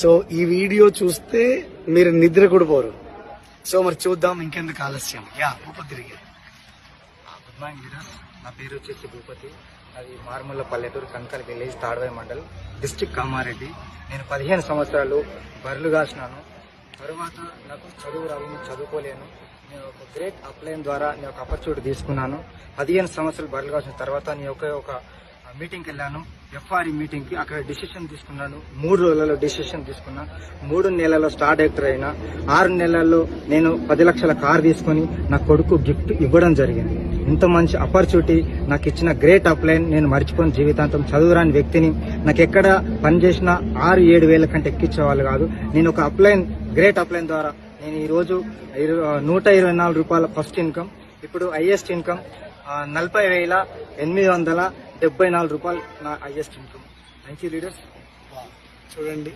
So ఈ video చూస్తే మీరు నిద్ర కూడా పోరు. సో మరి చూద్దాం, ఇంకెందుకు ఆలస్యం. Bhupathi good morning leaders. నా పేరు వచ్చేసి భూపతి. అది మారుమూల పల్లెటూరు, కనకల్ విలేజ్, తాడవాయి మండల్, డిస్ట్రిక్ట్ కామారెడ్డి. నేను 15 సంవత్సరాలు బర్రెలు కాసినాను. తర్వాత నాకు చదువు రావు, చదువుకోలేను. నేను ఒక గ్రేట్ అప్లైన్ ద్వారా నేను ఒక ఆపర్చునిటీ తీసుకున్నాను. 15 సంవత్సరాలు బర్రెలు కాసిన తర్వాత నేను ఒక మీటింగ్కి వెళ్ళాను, ఎఫ్ఆర్ఈ మీటింగ్కి. అక్కడ డిసిషన్ తీసుకున్నాను. 3 రోజులలో డిసిషన్ తీసుకున్నా. 3 నెలల్లో స్టార్ డైరెక్టర్ అయినా. 6 నెలల్లో నేను 10 లక్షల కార్ తీసుకొని నా కొడుకు గిఫ్ట్ ఇవ్వడం జరిగింది. ఇంత మంచి ఆపర్చునిటీ నాకు ఇచ్చిన గ్రేట్ అప్లైన్ నేను మర్చిపోయిన జీవితాంతం. చదువురాని వ్యక్తిని నాకు ఎక్కడ పనిచేసినా 6-7 వేల కంటే ఎక్కించేవాళ్ళు కాదు. నేను ఒక అప్లైన్, గ్రేట్ అప్లైన్ ద్వారా నేను ఈరోజు 124 రూపాయల ఫస్ట్ ఇన్కమ్, ఇప్పుడు హైయెస్ట్ ఇన్కమ్ 40,874 రూపాయలు నా highest income. Thank you leaders. చూడండి.